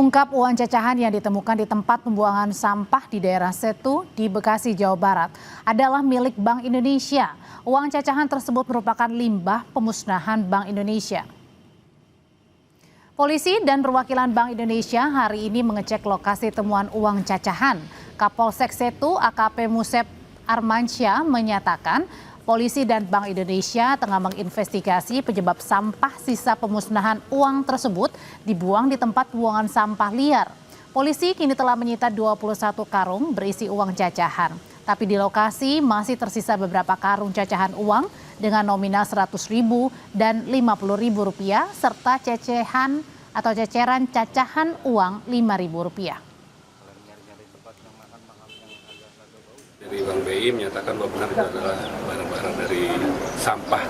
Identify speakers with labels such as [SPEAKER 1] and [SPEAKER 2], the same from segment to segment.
[SPEAKER 1] Terungkap uang cacahan yang ditemukan di tempat pembuangan sampah di daerah Setu di Bekasi, Jawa Barat adalah milik Bank Indonesia. Uang cacahan tersebut merupakan limbah pemusnahan Bank Indonesia. Polisi dan perwakilan Bank Indonesia hari ini mengecek lokasi temuan uang cacahan. Kapolsek Setu AKP Musep Armansyah menyatakan polisi dan Bank Indonesia tengah menginvestigasi penyebab sampah sisa pemusnahan uang tersebut dibuang di tempat buangan sampah liar. Polisi kini telah menyita 21 karung berisi uang cacahan. Tapi di lokasi masih tersisa beberapa karung cacahan uang dengan nominal Rp100.000 dan Rp50.000 serta cecehan atau ceceran cacahan uang Rp5.000.
[SPEAKER 2] Dari Bank BI menyatakan bahwa benar itu adalah barang-barang dari sampah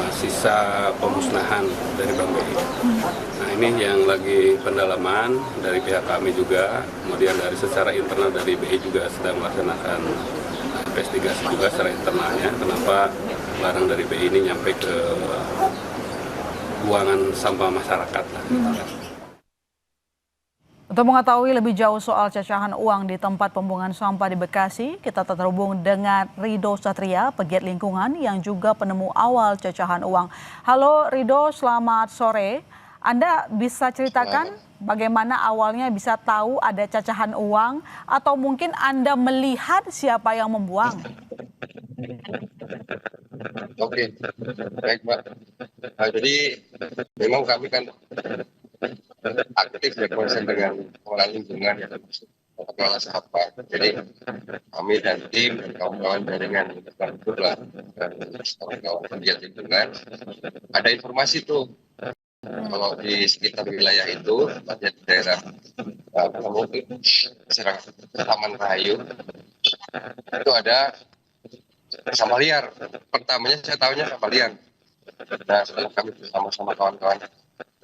[SPEAKER 2] sisa pemusnahan dari Bank BI. Nah, ini yang lagi pendalaman dari pihak kami juga, kemudian dari secara internal dari BI juga sedang melaksanakan investigasi juga secara internalnya. Kenapa barang dari BI ini nyampe ke buangan sampah masyarakat.
[SPEAKER 3] Untuk mengetahui lebih jauh soal cacahan uang di tempat pembuangan sampah di Bekasi, kita terhubung dengan Rido Satria, pegiat lingkungan yang juga penemu awal cacahan uang. Halo Rido, selamat sore. Anda bisa ceritakan bagaimana awalnya bisa tahu ada cacahan uang atau mungkin Anda melihat siapa yang membuang?
[SPEAKER 4] Oke, baik Mbak. Nah, jadi memang kami kan aktif ya konsen dengan pengelolaan lingkungan ya, pengelola sampah. Jadi kami dan tim dan kawan-kawan jaringan lah dan kawan-kawan pegiat lingkungan ada informasi tuh kalau di sekitar wilayah itu, tepatnya di daerah Taman Rahayu itu ada sampah liar. Pertamanya saya tahunya sampah liar. Nah, setelah kami bersama-sama kawan-kawan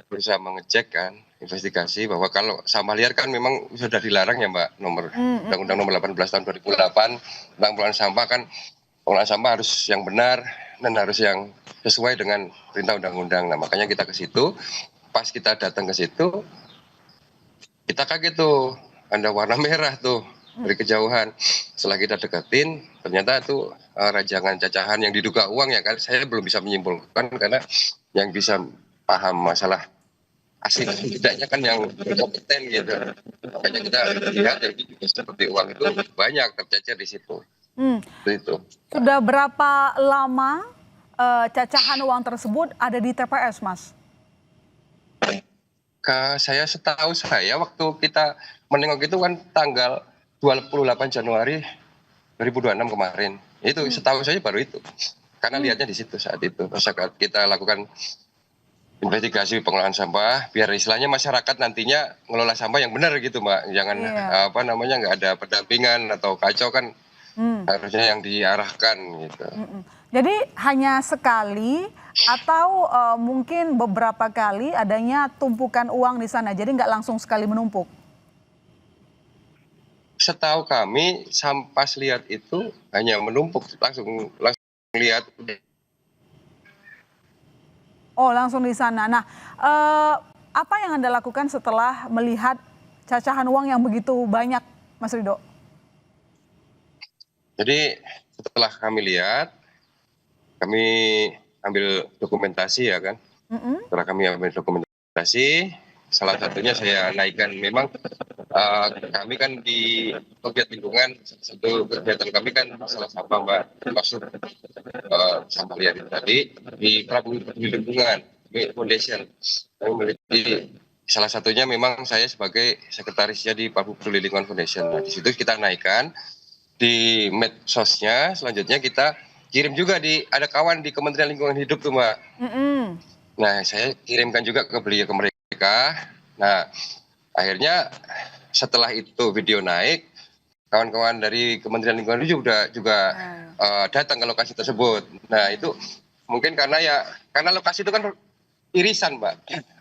[SPEAKER 4] berusaha mengecek kan, investigasi bahwa kalau sampah liar kan memang sudah dilarang ya Mbak, nomor Undang-Undang nomor 18 tahun 2008 tentang pengelolaan sampah kan, pengelolaan sampah harus yang benar dan harus yang sesuai dengan perintah undang-undang. Nah, makanya kita ke situ, pas kita datang ke situ, kita kaget tuh, ada warna merah tuh dari kejauhan. Setelah kita deketin, ternyata itu rajangan cacahan yang diduga uang ya kan, saya belum bisa menyimpulkan karena yang bisa paham masalah asli tidaknya kan yang kompeten gitu. Makanya kita lihat yang juga seperti uang itu banyak tercecer di situ. Itu.
[SPEAKER 3] Sudah berapa lama cacahan uang tersebut ada di TPS, Mas?
[SPEAKER 4] Saya setahu saya waktu kita menengok itu kan tanggal 28 Januari 2026 kemarin. Itu setahu saya baru itu. Karena lihatnya di situ saat itu. Saat kita lakukan investigasi pengelolaan sampah, biar istilahnya masyarakat nantinya ngelola sampah yang benar gitu Mbak. Jangan nggak ada pendampingan atau kacau kan, harusnya yang diarahkan gitu.
[SPEAKER 3] Jadi hanya sekali atau mungkin beberapa kali adanya tumpukan uang di sana, jadi nggak langsung sekali menumpuk?
[SPEAKER 4] Setahu kami sampah liar itu hanya menumpuk, langsung lihat.
[SPEAKER 3] Oh, langsung di sana. Nah, apa yang Anda lakukan setelah melihat cacahan uang yang begitu banyak, Mas Rido?
[SPEAKER 4] Jadi setelah kami lihat, kami ambil dokumentasi ya kan. Setelah kami ambil dokumentasi, salah satunya saya naikkan. Memang kami kan di pegiat lingkungan, satu kegiatan kami kan masalah sampah Mbak, masuk sampah liar itu tadi di Prabu Lingkungan Foundation. Kami memiliki salah satunya memang saya sebagai sekretarisnya di Prabu Lingkungan Foundation. Nah, di situ kita naikkan di medsosnya, selanjutnya kita kirim juga ada kawan di Kementerian Lingkungan Hidup tuh Mbak. Nah, saya kirimkan juga ke beliau ke mereka. Nah, akhirnya setelah itu video naik, kawan-kawan dari Kementerian Lingkungan Hidup juga datang ke lokasi tersebut. Nah, itu mungkin karena lokasi itu kan irisan Mbak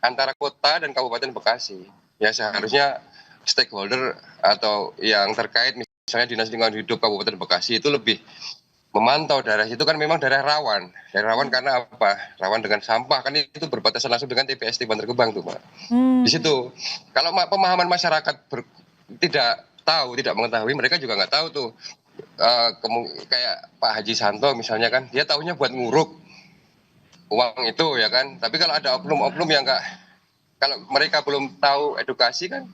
[SPEAKER 4] antara kota dan Kabupaten Bekasi. Ya seharusnya stakeholder atau yang terkait misalnya Dinas Lingkungan Hidup Kabupaten Bekasi itu lebih memantau daerah itu kan memang daerah rawan. Daerah rawan karena apa? Rawan dengan sampah, kan itu berbatasan langsung dengan TPST Bantar Gebang tuh, Mbak. Di situ, kalau pemahaman masyarakat tidak tahu, tidak mengetahui, mereka juga nggak tahu tuh. Kayak Pak Haji Santo misalnya kan, dia tahunya buat nguruk uang itu ya kan. Tapi kalau ada oknum-oknum yang nggak, kalau mereka belum tahu edukasi kan,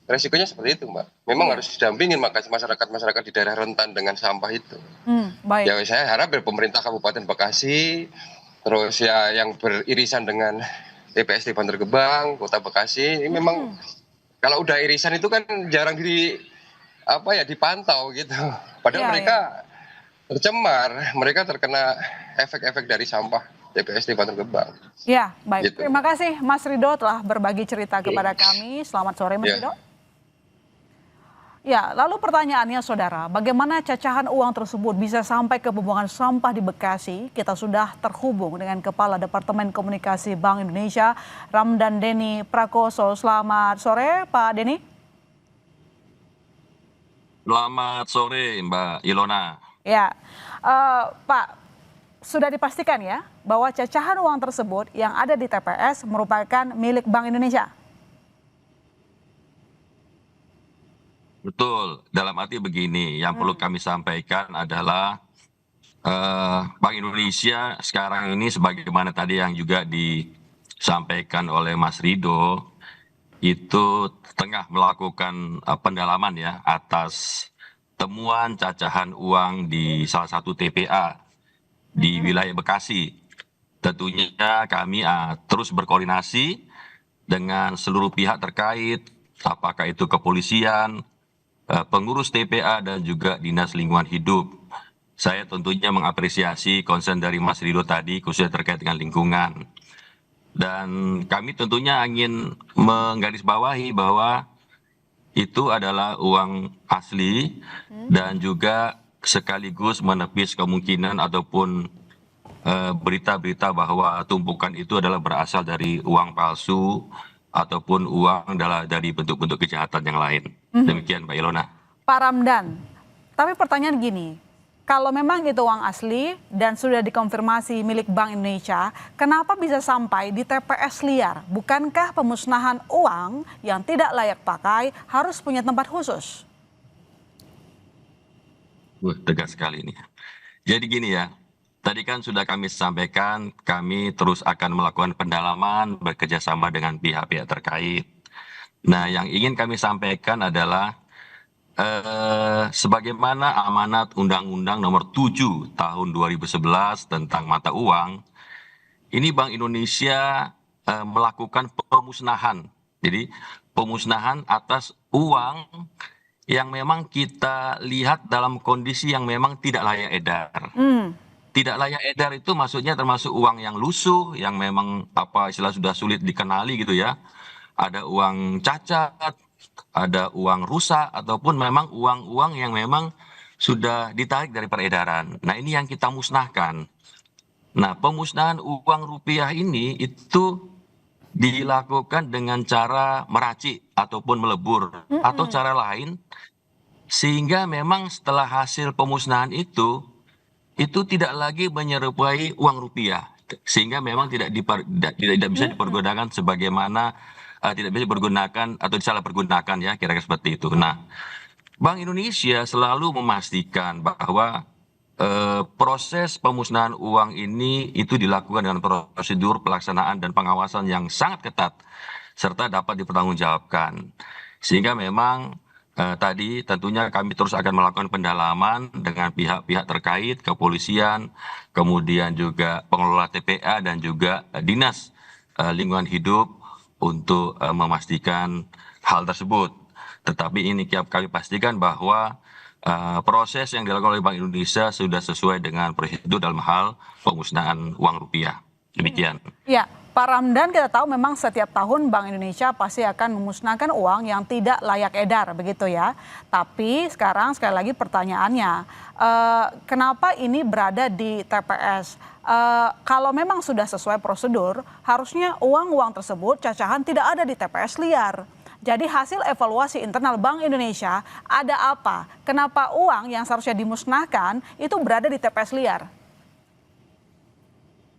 [SPEAKER 4] resikonya seperti itu, Mbak. Memang harus didampingin masyarakat di daerah rentan dengan sampah itu.
[SPEAKER 3] Baik.
[SPEAKER 4] Ya saya harap dari pemerintah Kabupaten Bekasi, terus ya yang beririsan dengan TPST Bantar Gebang, Kota Bekasi, ini memang kalau udah irisan itu kan jarang dipantau gitu. Padahal mereka tercemar, mereka terkena efek-efek dari sampah TPST Bantar Gebang.
[SPEAKER 3] Ya, baik.
[SPEAKER 4] Gitu.
[SPEAKER 3] Terima kasih Mas Ridho telah berbagi cerita kepada kami. Selamat sore, Mas Ridho. Ya, lalu pertanyaannya saudara, bagaimana cacahan uang tersebut bisa sampai ke pembuangan sampah di Bekasi? Kita sudah terhubung dengan Kepala Departemen Komunikasi Bank Indonesia, Ramdan Denny Prakoso. Selamat sore, Pak Denny.
[SPEAKER 5] Selamat sore, Mbak Ilona.
[SPEAKER 3] Ya, Pak, sudah dipastikan ya bahwa cacahan uang tersebut yang ada di TPS merupakan milik Bank Indonesia?
[SPEAKER 5] Betul, dalam arti begini, yang perlu kami sampaikan adalah Bank Indonesia sekarang ini sebagaimana tadi yang juga disampaikan oleh Mas Ridho, itu tengah melakukan pendalaman ya atas temuan cacahan uang di salah satu TPA di wilayah Bekasi. Tentunya kami terus berkoordinasi dengan seluruh pihak terkait, apakah itu kepolisian, pengurus TPA dan juga Dinas Lingkungan Hidup. Saya tentunya mengapresiasi konsen dari Mas Ridho tadi khususnya terkait dengan lingkungan. Dan kami tentunya ingin menggarisbawahi bahwa itu adalah uang asli dan juga sekaligus menepis kemungkinan ataupun berita-berita bahwa tumpukan itu adalah berasal dari uang palsu ataupun uang dari bentuk-bentuk kejahatan yang lain. Demikian, Mbak Ilona.
[SPEAKER 3] Pak Ramdan, tapi pertanyaan gini, kalau memang itu uang asli dan sudah dikonfirmasi milik Bank Indonesia, kenapa bisa sampai di TPS liar? Bukankah pemusnahan uang yang tidak layak pakai harus punya tempat khusus?
[SPEAKER 5] Tegas sekali ini. Jadi gini ya, tadi kan sudah kami sampaikan, kami terus akan melakukan pendalaman bekerjasama dengan pihak-pihak terkait. Nah, yang ingin kami sampaikan adalah sebagaimana amanat Undang-Undang Nomor 7 Tahun 2011 tentang mata uang, ini Bank Indonesia melakukan pemusnahan. Jadi pemusnahan atas uang yang memang kita lihat dalam kondisi yang memang tidak layak edar. Tidak layak edar itu maksudnya termasuk uang yang lusuh, yang memang istilah sudah sulit dikenali gitu ya. Ada uang cacat, ada uang rusak, ataupun memang uang-uang yang memang sudah ditarik dari peredaran. Nah, ini yang kita musnahkan. Nah, pemusnahan uang rupiah ini itu dilakukan dengan cara meracik ataupun melebur atau cara lain, sehingga memang setelah hasil pemusnahan itu tidak lagi menyerupai uang rupiah, sehingga memang tidak bisa dipergunakan sebagaimana tidak bisa dipergunakan atau disalahpergunakan ya, kira-kira seperti itu. Nah, Bank Indonesia selalu memastikan bahwa proses pemusnahan uang ini itu dilakukan dengan prosedur pelaksanaan dan pengawasan yang sangat ketat serta dapat dipertanggungjawabkan. Sehingga memang tadi tentunya kami terus akan melakukan pendalaman dengan pihak-pihak terkait, kepolisian, kemudian juga pengelola TPA dan juga Dinas Lingkungan Hidup untuk memastikan hal tersebut. Tetapi ini kami pastikan bahwa proses yang dilakukan oleh Bank Indonesia sudah sesuai dengan prosedur dalam hal pemusnahan uang rupiah. Demikian.
[SPEAKER 3] Ya, Pak Ramdan, kita tahu memang setiap tahun Bank Indonesia pasti akan memusnahkan uang yang tidak layak edar, begitu ya. Tapi sekarang sekali lagi pertanyaannya, kenapa ini berada di TPS? Kalau memang sudah sesuai prosedur, harusnya uang-uang tersebut cacahan tidak ada di TPS liar. Jadi hasil evaluasi internal Bank Indonesia ada apa? Kenapa uang yang seharusnya dimusnahkan itu berada di TPS liar?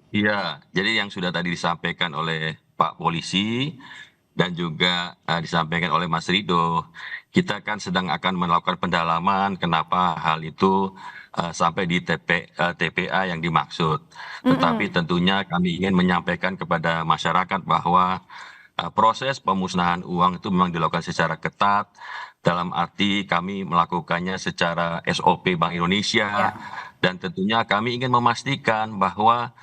[SPEAKER 5] Iya, jadi yang sudah tadi disampaikan oleh Pak Polisi dan juga disampaikan oleh Mas Rido, kita kan sedang akan melakukan pendalaman kenapa hal itu sampai di TPA yang dimaksud. Tetapi tentunya kami ingin menyampaikan kepada masyarakat bahwa proses pemusnahan uang itu memang dilakukan secara ketat, dalam arti kami melakukannya secara SOP Bank Indonesia, dan tentunya kami ingin memastikan bahwa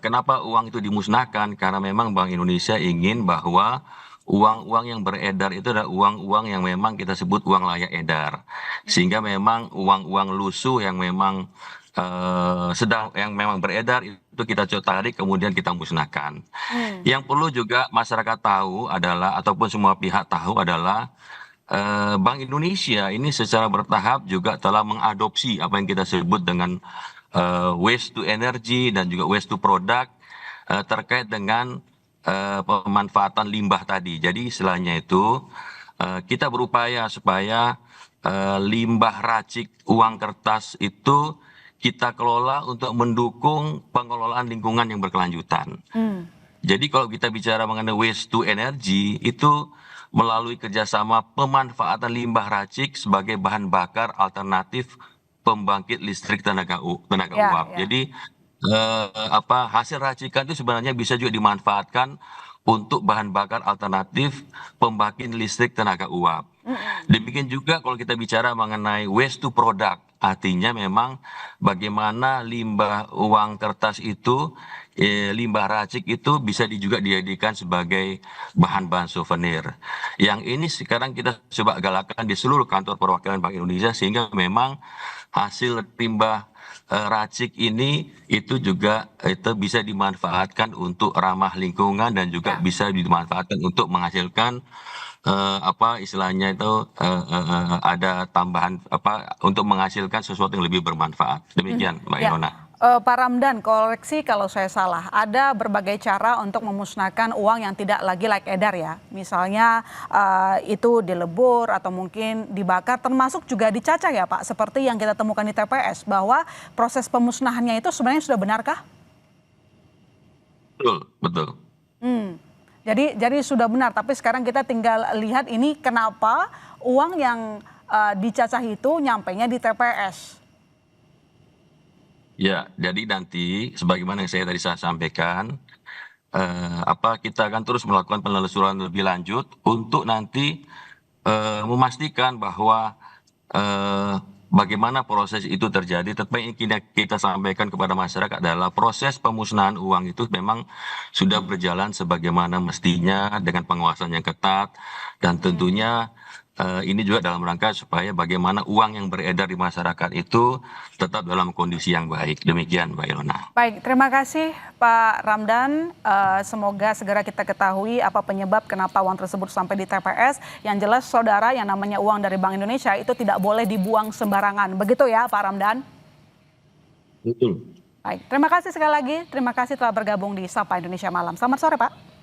[SPEAKER 5] kenapa uang itu dimusnahkan, karena memang Bank Indonesia ingin bahwa uang-uang yang beredar itu adalah uang-uang yang memang kita sebut uang layak edar, sehingga memang uang-uang lusuh yang memang yang memang beredar itu kita tarik kemudian kita musnahkan. Yang perlu juga masyarakat tahu adalah ataupun semua pihak tahu adalah Bank Indonesia ini secara bertahap juga telah mengadopsi apa yang kita sebut dengan waste to energy dan juga waste to product terkait dengan pemanfaatan limbah tadi. Jadi istilahnya itu kita berupaya supaya limbah racik uang kertas itu kita kelola untuk mendukung pengelolaan lingkungan yang berkelanjutan. Jadi kalau kita bicara mengenai waste to energy itu melalui kerjasama pemanfaatan limbah racik sebagai bahan bakar alternatif pembangkit listrik tenaga uap. Jadi hasil racikan itu sebenarnya bisa juga dimanfaatkan untuk bahan bakar alternatif pembangkit listrik tenaga uap. Demikian juga kalau kita bicara mengenai waste to product, artinya memang bagaimana limbah uang kertas itu, limbah racik itu bisa juga dijadikan sebagai bahan-bahan souvenir. Yang ini sekarang kita coba galakan di seluruh kantor perwakilan Bank Indonesia, sehingga memang hasil limbah racik ini itu juga bisa dimanfaatkan untuk ramah lingkungan dan juga bisa dimanfaatkan untuk menghasilkan istilahnya itu ada tambahan untuk menghasilkan sesuatu yang lebih bermanfaat. Demikian Mbak Ilona.
[SPEAKER 3] Pak Ramdan, koreksi kalau saya salah. Ada berbagai cara untuk memusnahkan uang yang tidak lagi layak edar ya. Misalnya itu dilebur atau mungkin dibakar, termasuk juga dicacah ya Pak. Seperti yang kita temukan di TPS, bahwa proses pemusnahannya itu sebenarnya sudah benarkah?
[SPEAKER 5] Betul, betul.
[SPEAKER 3] Jadi sudah benar, tapi sekarang kita tinggal lihat ini kenapa uang yang dicacah itu nyampainya di TPS.
[SPEAKER 5] Ya, jadi nanti sebagaimana yang saya sampaikan, kita akan terus melakukan penelusuran lebih lanjut untuk nanti memastikan bahwa bagaimana proses itu terjadi. Tetapi yang kita sampaikan kepada masyarakat adalah proses pemusnahan uang itu memang sudah berjalan sebagaimana mestinya dengan pengawasan yang ketat, dan tentunya ini juga dalam rangka supaya bagaimana uang yang beredar di masyarakat itu tetap dalam kondisi yang baik. Demikian Mbak Ilona.
[SPEAKER 3] Baik, terima kasih Pak Ramdan. Semoga segera kita ketahui apa penyebab kenapa uang tersebut sampai di TPS. Yang jelas saudara, yang namanya uang dari Bank Indonesia itu tidak boleh dibuang sembarangan. Begitu ya Pak Ramdan?
[SPEAKER 5] Betul.
[SPEAKER 3] Baik, terima kasih sekali lagi. Terima kasih telah bergabung di Sapa Indonesia Malam. Selamat sore Pak.